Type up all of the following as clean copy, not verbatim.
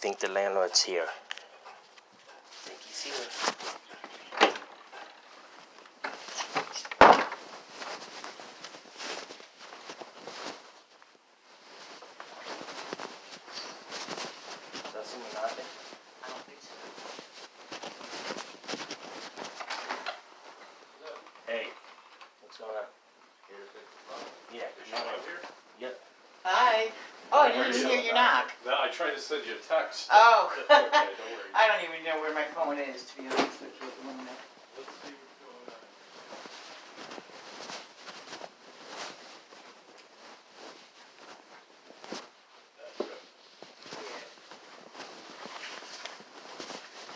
think the landlord's here. I think he's here. Is that someone knocking? I don't think so. Hey, what's going on? Yeah, Is Sean up here? Yep. Hi. Oh, I didn't even hear you knock. No, I tried to send you a text. Oh. That's okay, don't worry. I don't even know where my phone is, to be honest with you at the moment. Let's see what's going on. That's good.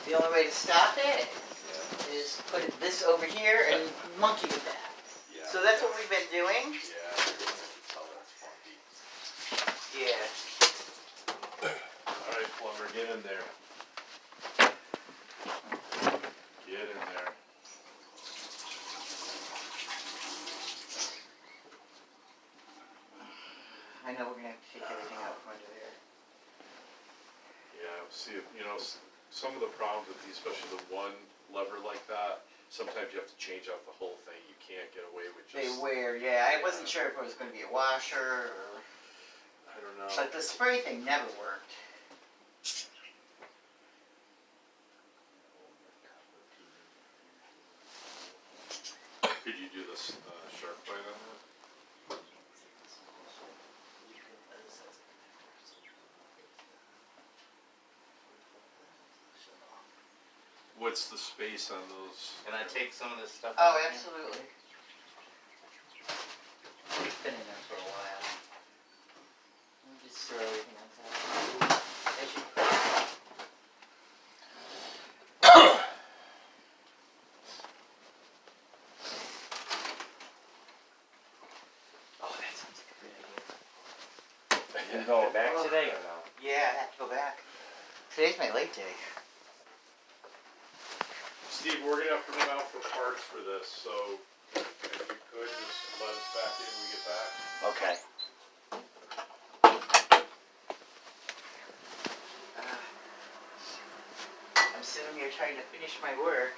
The only way to stop it Yeah. is put this over here and monkey with that. Yeah. So that's what we've been doing. Yeah, you're gonna have to tell that's funky. Yeah. Alright, plumber, get in there. Get in there. I know we're gonna have to take everything out from under there. Yeah, see, you know, some of the problems with these, especially the one lever like that, sometimes you have to change out the whole thing. You can't get away with just... They wear, yeah. I wasn't sure if it was gonna be a washer or... I don't know. But the spray thing never worked. Could you do this sharp bite on that? What's the space on those? Can I take some of this stuff? Oh, out? absolutely. It's been in there for a while. Let me just throw everything on top. As you- Oh, that sounds like a good idea. You going back today or no? Yeah, I have to go back. Today's my late day. Steve, we're gonna have to run out for parts for this, so if you could just let us back in when we get back. Okay. I'm sitting here trying to finish my work,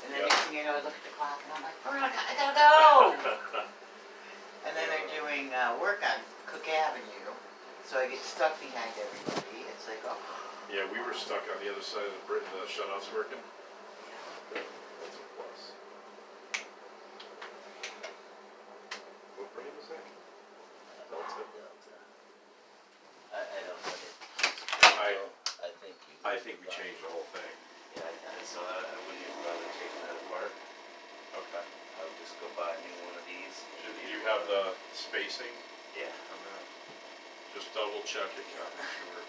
and then Yep. next thing you know, I look at the clock and I'm like, Veronica, I gotta go! And then they're doing work on Cook Avenue, so I get stuck behind everybody. It's like, oh. Yeah, we were stuck on the other side of the Britain, the shut-off's working. That's a plus. What brand was that? Delta. I don't like it. I think you. I think we changed the whole thing. Yeah, so I wouldn't even bother taking that apart. Okay. I would just go buy a new one of these. Do you have the spacing Yeah. on that? Just double check it, Kevin, sure.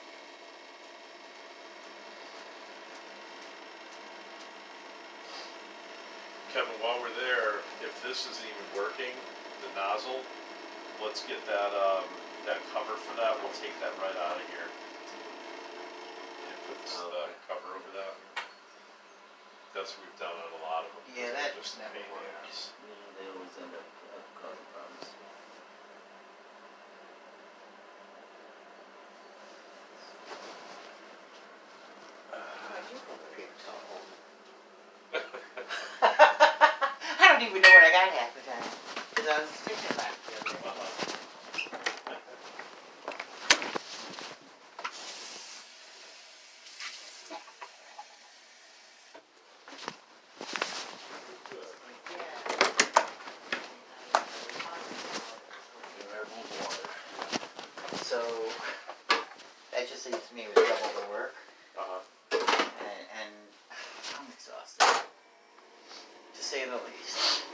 Kevin, while we're there, if this isn't even working, the nozzle, let's get that, that cover for that, we'll take that right out of here. And put this, Okay. cover over that. That's what we've done on a lot of them. Yeah, They're that just never pain in the works. ass. Yeah, they always end up causing problems. I don't even know what I got half the time. Because I was thinking about it the other day. So, that just leaves me with double the work. And I'm exhausted, to say the least.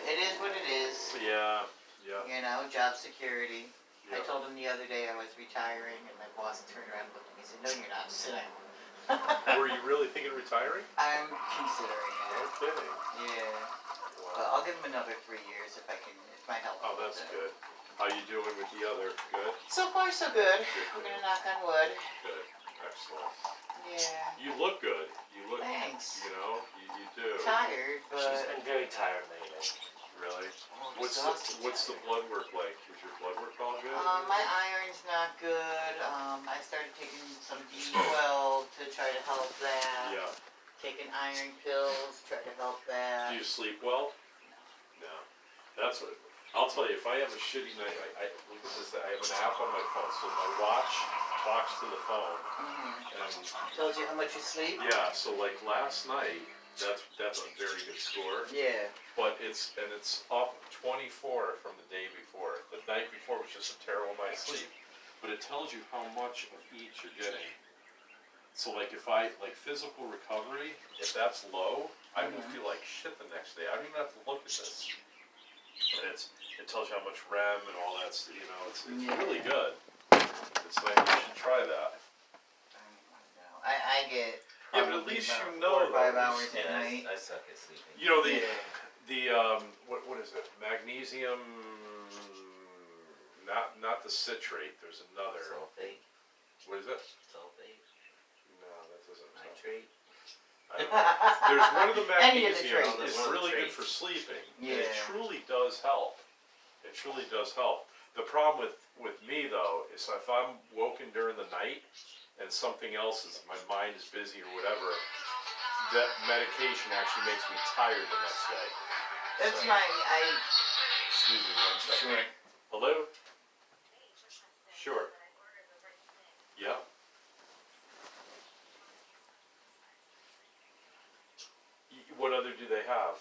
It is what it is, Yeah, yeah, you know, job security. I yeah. told him the other day I was retiring, and my boss turned around and looked at me and said, "No, you're not. Sit down." Were you really thinking of retiring? I'm considering No it. kidding. Yeah. But Wow. I'll give him another 3 years if I can, if my health. Oh, that's good. How you doing with the other? Good? So far, so good. We're gonna knock on wood. Good. Excellent. Yeah. You look good. You look, Thanks. you know, you do. Tired, She's but been very tired lately. Really? I'm What's exhausted the tired. blood work like? Is your blood work all good? My iron's not good. I started taking try to help that. Yeah. Taking iron pills, try to help that. Do you sleep well? No. That's what, I'll tell you, if I have a shitty night, I look at this, I have an app on my phone, so my watch talks to the phone, and, Tells you how much you sleep? yeah, so like last night, that's a very good score, Yeah. but it's up 24 from the day before. The night before was just a terrible night's sleep, but it tells you how much of each you're getting. So like if like physical recovery, if that's low, I will feel like shit the next day. I don't even have to look at this. And it tells you how much REM and all that, you know, it's really good. It's like, you should try that. I get Yeah, but at least you about know 4 or 5 those. hours at Yeah, night. I suck at sleeping. You know, Yeah. what is it? Magnesium, not the citrate, there's another. Sulfate, What is it? sulfate, No, that doesn't sound. nitrate. I don't know. There's one of the Any of the magnesium traits. is really good for sleeping. And it Yeah. truly does help. It truly does help. The problem with me though is if I'm woken during the night and something else is, my mind is busy or whatever, that medication actually makes me tired the next day. That's So- my, Excuse me one second. Sure. Hello? Sure. Yeah. What other do they have?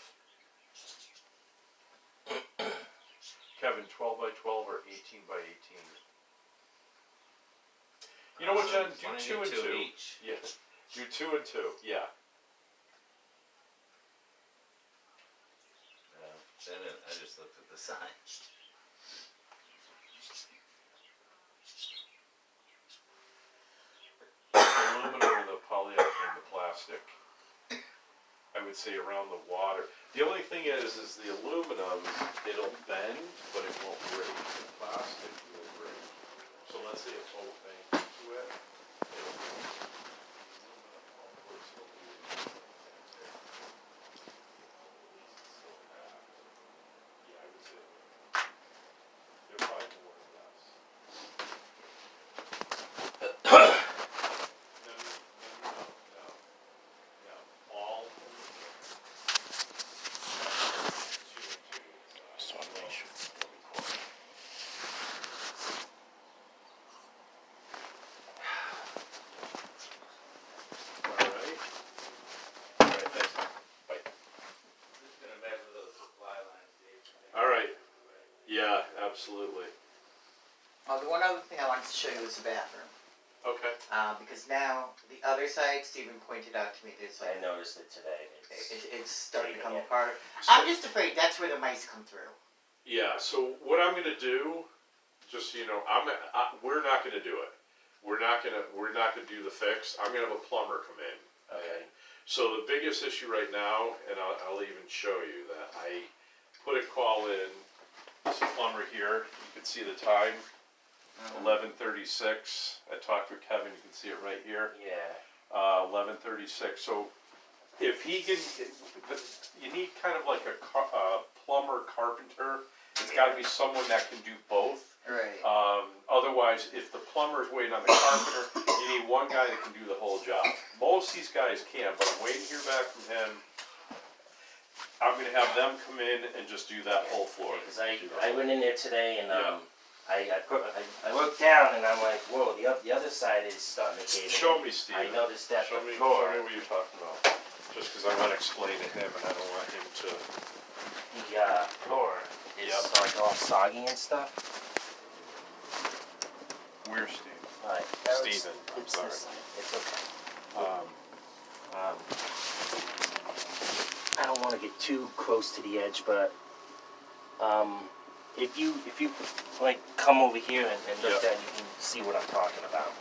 Kevin, 12 by 12 or 18 by 18? You know what, Jen? Do Why don't 2 you and do 2. each? Yeah. Do 2 and 2. Yeah. I just looked at the sign. Aluminum or the polyethylene, the plastic. I would say around the water. The only thing is the aluminum, it'll bend, but it won't break. The plastic will break. So let's say it's whole thing to it. It'll break. Aluminum, of course, will do it. Yeah, I would say they're probably more or less. No, all. Just want to make sure. Alright, thanks. Bye. Just gonna measure those supply lines, Dave. Alright. Yeah, absolutely. the one other thing I wanted to show you was the bathroom. Okay. Because now, the other side, Stephen pointed out to me, there's I like, noticed it today. it's starting to come taking it. apart. So- I'm just afraid that's where the mice come through. Yeah, so what I'm gonna do, just so you know, we're not gonna do it. We're not gonna do the fix. I'm gonna have a plumber come in. Okay. So the biggest issue right now, and I'll even show you that I put a call in, this plumber here, you can see the time, 11:36. I talked with Kevin, you can see it right here. Yeah. 11:36. So if he can, you need kind of like a plumber carpenter. It's got to be someone that can do both. Right. Otherwise, if the plumber's waiting on the carpenter, you need one guy that can do the whole job. Most of these guys can, but I'm waiting to hear back from him. I'm gonna have them come in and just do that whole floor. Because I went in there today and Yeah. I looked down and I'm like, whoa, the other side is starting to cave in. Show me, Steve. I noticed that Show me before. what you're talking about. Just because I want to explain to him, and I don't want him to. The floor is Yep. like all soggy and stuff. Where's Steve? Alright. Steven, I'm It's sorry. this side. It's okay. I don't want to get too close to the edge, but if you like come over here and look Yep. at it, you can see what I'm talking about.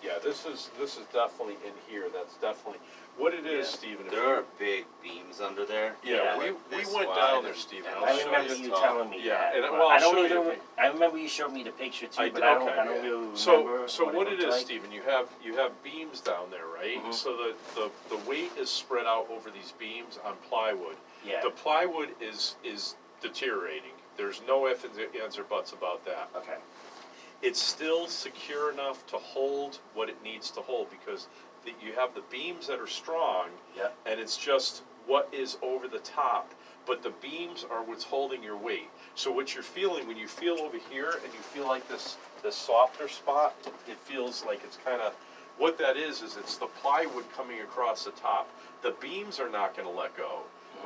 Yeah, this is definitely in here. That's definitely what it is, Stephen. if There you- are big beams under there. Yeah, Yeah, we this went wide down there, and- Stephen. and I'll I show remember you. you top. telling me Yeah, that. and but well, I'll I don't show even. you. I remember you showed me the picture too, I but did, I don't. okay. I don't really remember. So what it is, like. Stephen, you have beams down there, right? Mhm. So the weight is spread out over these beams on plywood. Yeah. The plywood is deteriorating. There's no ifs, ands, or buts about that. Okay. it's still secure enough to hold what it needs to hold, because you have the beams that are strong, Yep. and it's just what is over the top, but the beams are what's holding your weight. So what you're feeling, when you feel over here and you feel like this softer spot, it feels like it's kind of, what that is it's the plywood coming across the top. The beams are not going to let go,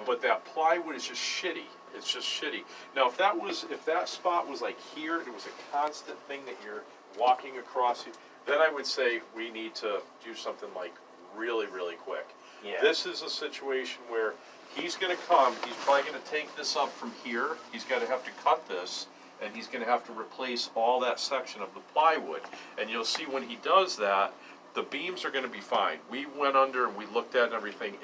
but that plywood is just shitty. It's just shitty. Now, if that spot was like here, and it was a constant thing that you're walking across, then I would say we need to do something like really, really quick. Yeah. This is a situation where he's going to come, he's probably going to take this up from here, he's going to have to cut this, and he's going to have to replace all that section of the plywood. And you'll see when he does that, the beams are going to be fine. We went under and we looked at everything.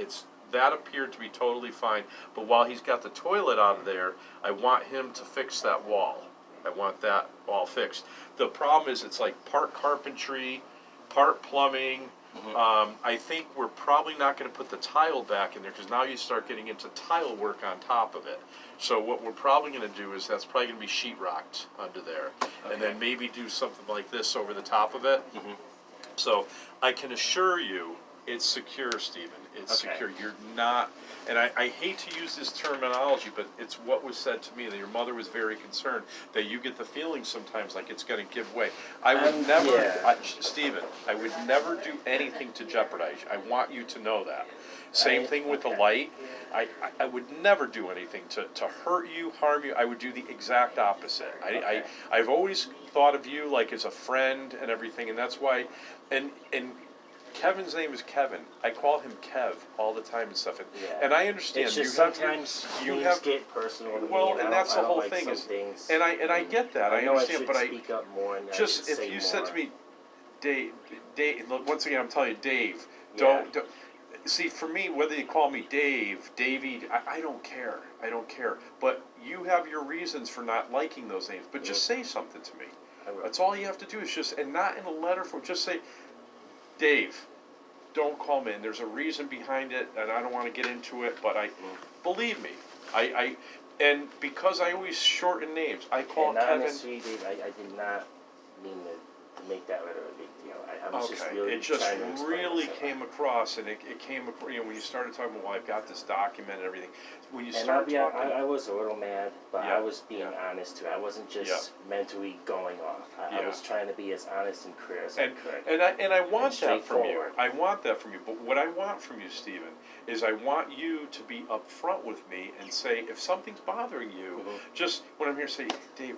That appeared to be totally fine. But while he's got the toilet out of there, I want him to fix that wall. I want that all fixed. The problem is it's like part carpentry, part plumbing. I think we're probably not going to put the tile back in there, because now you start getting into tile work on top of it. So what we're probably going to do is that's probably going to be sheetrocked under there, and then maybe do something like this over the top of it. So I can assure you it's secure, Stephen. It's secure. You're not, and I hate to use this terminology, but it's what was said to me, that your mother was very concerned that you get the feeling sometimes like it's going to give way. I would never, Stephen, I would never do anything to jeopardize you. I want you to know that. Same thing with the light. I would never do anything to hurt you, harm you. I would do the exact opposite. I've always thought of you like as a friend and everything, and that's why, and Kevin's name is Kevin. I call him Kev all the time and stuff. And I understand. It's just sometimes things get personal to me. Well, and that's the whole like thing. Things, and I get that. I understand, but speak up more. And just if you said to me, Dave. Look, once again, I'm telling you, Dave. Don't. See, for me, whether you call me Dave, Davey, I don't care. I don't care. But you have your reasons for not liking those names. But just say something to me. That's all you have to do is just, and not in a letter form. Just say, Dave, don't call me. And there's a reason behind it, and I don't want to get into it, but believe me, and because I always shorten names, I call Kevin. Honestly, Dave, I did not mean to make that rather a big deal. I was just really it just trying to really came across, and it came across, when you started talking about, well, I've got this document and everything. When you started talking, I was a little mad, but I was being honest too. I wasn't just mentally going off. I was trying to be as honest and clear as I could. And I want that from you. I want that from you. But what I want from you, Stephen, is I want you to be upfront with me and say, if something's bothering you, just when I'm here, say, Dave,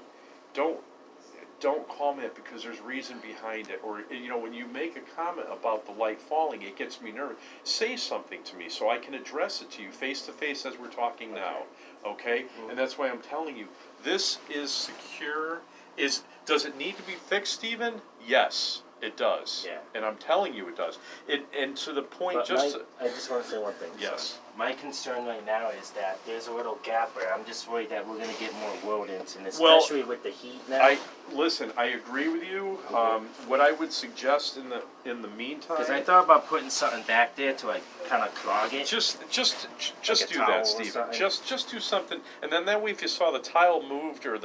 don't call me because there's reason behind it. Or, when you make a comment about the light falling, it gets me nervous. Say something to me so I can address it to you face to face as we're talking now. Okay? And that's why I'm telling you, this is secure. Does it need to be fixed, Stephen? Yes, it does. Yeah. And I'm telling you it does. And to the point, I just want to say one thing. Yes. So my concern right now is that there's a little gap where I'm just worried that we're going to get more rodents, and especially with the heat now. Listen, I agree with you. What I would suggest in the meantime, because I thought about putting something back there to like kind of clog it. Just like do that, Stephen. Just do something, and then that way, if you saw the tile moved or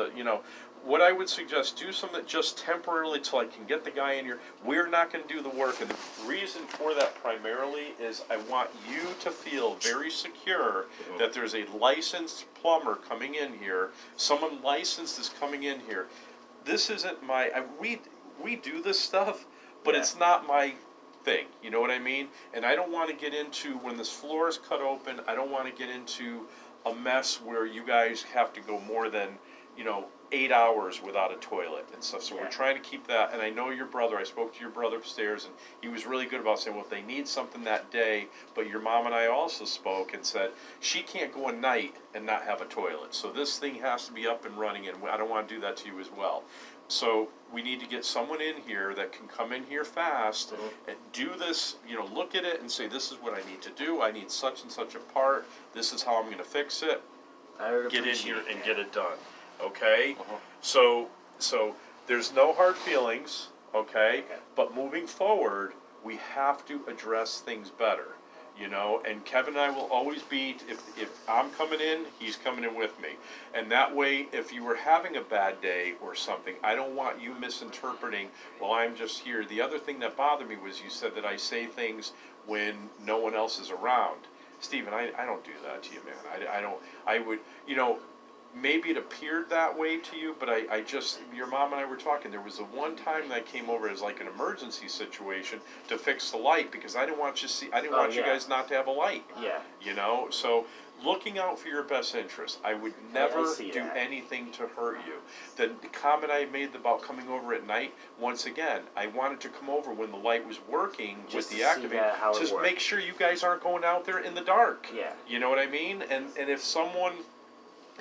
what I would suggest, do something just temporarily till I can get the guy in here. We're not going to do the work, and the reason for that primarily is I want you to feel very secure that there's a licensed plumber coming in here. Someone licensed is coming in here. This isn't we do this stuff, but it's not my thing. You know what I mean? And I don't want to get into, when this floor is cut open, I don't want to get into a mess where you guys have to go more than 8 hours without a toilet and stuff. So we're trying to keep that. And I know your brother, I spoke to your brother upstairs, and he was really good about saying, well, if they need something that day, but your mom and I also spoke and said, she can't go a night and not have a toilet. So this thing has to be up and running, and I don't want to do that to you as well. So we need to get someone in here that can come in here fast and do this, look at it and say, this is what I need to do. I need such and such a part. This is how I'm going to fix it. Get in here and get it done. Okay? So there's no hard feelings, okay? But moving forward, we have to address things better. You know, and Kevin and I will always be, if I'm coming in, he's coming in with me. And that way, if you were having a bad day or something, I don't want you misinterpreting, well, I'm just here. The other thing that bothered me was you said that I say things when no one else is around. Stephen, I don't do that to you, man. I would, you know, maybe it appeared that way to you, but I just, your mom and I were talking, there was the one time that I came over as like an emergency situation to fix the light, because I didn't want you you guys not to have a light. Yeah. You know, so looking out for your best interest, I would never do that. anything to hurt you. The comment I made about coming over at night, once again, I wanted to come over when the light was working Just with the to see activator. how it Just worked. make sure you guys aren't going out there in the dark. Yeah. You know what I mean? And if someone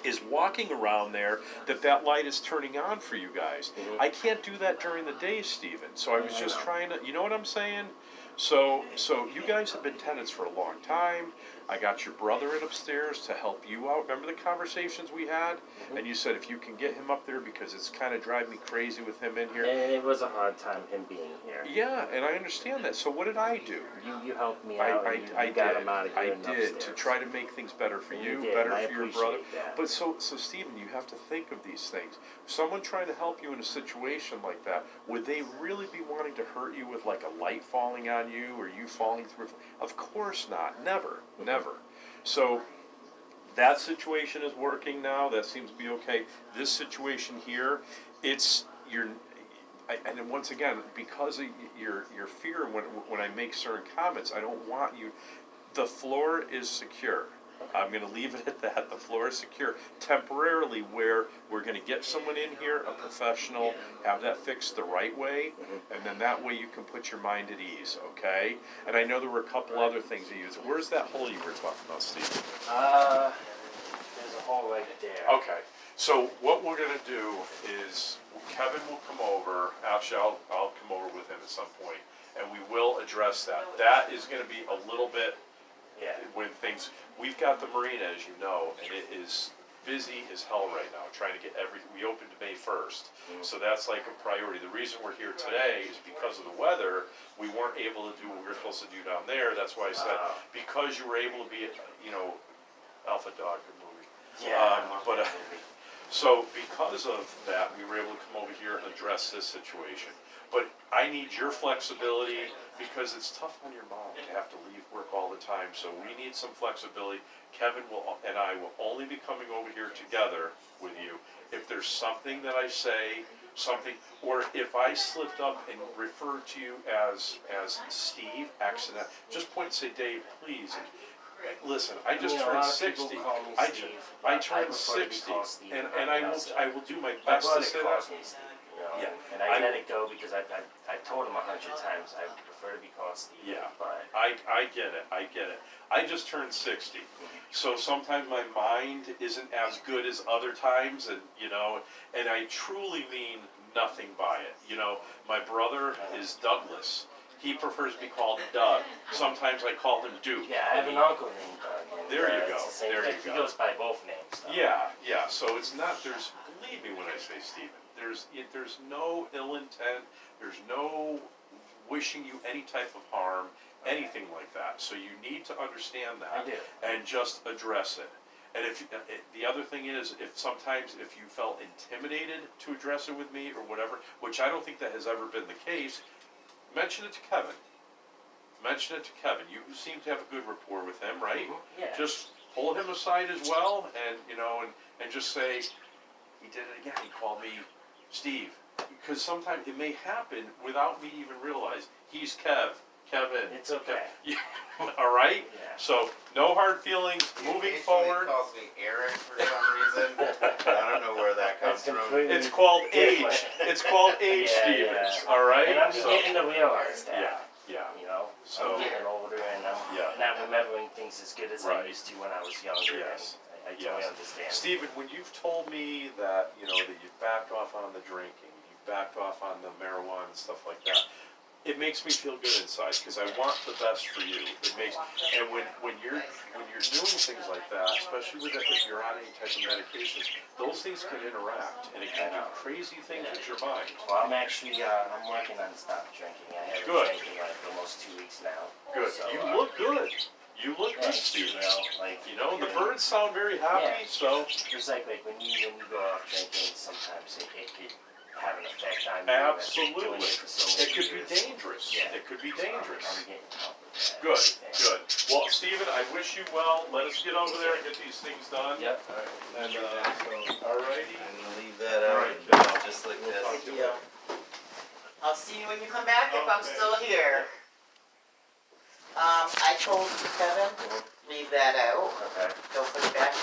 is walking around there, that light is turning on for you guys. Mm-hmm. I can't do that during the day, Stephen. So I was just trying to, you know what I'm saying? So you guys have been tenants for a long time. I got your brother in upstairs to help you out. Remember the conversations we had? Mm-hmm. And you said if you can get him up there, because it's kind of driving me crazy with him in here. And it was a hard time him being here. Yeah, and I understand that. So what did I do? You helped me out. I you got did. him out of I here and did upstairs. to try to make things better for you, did, better and I for your brother. appreciate that. But so Stephen, you have to think of these things. Someone trying to help you in a situation like that, would they really be wanting to hurt you with like a light falling on you or you falling through? Of course not. Never, never. So that situation is working now. That seems to be okay. This situation here, and then once again, because of your fear when I make certain comments, I don't want you. The floor is secure. I'm going to leave it at that. The floor is secure temporarily, where we're going to get someone in here, a professional, have that fixed the right way, and then that way you can put your mind at ease, okay? And I know there were a couple other things you used. Where's that hole you were talking about, Steve? There's a hole right there. Okay. So what we're going to do is Kevin will come over. Actually, I'll come over with him at some point, and we will address that. That is going to be a little bit. Yeah. When things, we've got the marina, as you know, and it is busy as hell right now, trying to get everything. We opened May 1st, so that's like a priority. The reason we're here today is because of the weather. We weren't able to do what we were supposed to do down there. That's why I said, because you were able to be, Alpha Dog, good movie. Yeah. So because of that, we were able to come over here and address this situation. But I need your flexibility, because it's tough on your mom to have to leave work all the time. So we need some flexibility. Kevin and I will only be coming over here together with you if there's something that I say, or if I slipped up and referred to you as Steve, accident, just point and say, Dave, please. Listen, I just turned 60. I turned 60, and I will do my best to say that. Yeah, and I let it go because I've told him 100 times I prefer to be called Steve. Yeah, but I get it. I just turned 60, so sometimes my mind isn't as good as other times, and and I truly mean nothing by it. My brother is Douglas. He prefers to be called Doug. Sometimes I call him Duke. Yeah, I have an uncle named Doug. And, there you go. He goes by both names. Though. Yeah. So it's not. Believe me when I say Stephen. There's no ill intent. There's no wishing you any type of harm, anything like that. So you need to understand that. I do. And just address it. And the other thing is, if you felt intimidated to address it with me or whatever, which I don't think that has ever been the case, mention it to Kevin. You seem to have a good rapport with him, right? Mm-hmm. Yeah. Just pull him aside as well, and and just say, he did it again. He called me Steve, because sometimes it may happen without me even realizing. He's Kevin. It's okay. All right. Yeah. So no hard feelings. Moving forward. He calls me Eric for some reason. I don't know where that comes from. It's called age. It's called age, Yeah. Stevens. All right. And I'm beginning to realize that. Yeah. So I'm getting older, and I'm not remembering things as good as I used to when I was younger. Yes. I totally understand. Stephen, when you've told me that that you've backed off on the drinking, you've backed off on the marijuana and stuff like that, it makes me feel good inside, because I want the best for you. And when you're doing things like that, especially if you're on any type of medications, those things can interact, and it can do crazy things with your mind. Well, I'm actually I'm working on stop drinking. I haven't been drinking like almost 2 weeks now. Good. So, You look good. You look good, Steven. you know, The birds sound very happy, Yeah. so. It's like when you go out drinking, sometimes it could have an effect on you. Absolutely. Doing it for so many It could be years. dangerous. Yeah. It could be I'm dangerous. getting help with that. Good, Yeah. good. Well, Steven, I wish you well. Let us get over there and get these things done. Yep. And, alrighty. I'm gonna leave that All out, right, Bill. just like We'll this. talk to you Deal. I'll see you when you come back if I'm Okay. still here. I told Kevin, leave that out. Okay. Don't put it back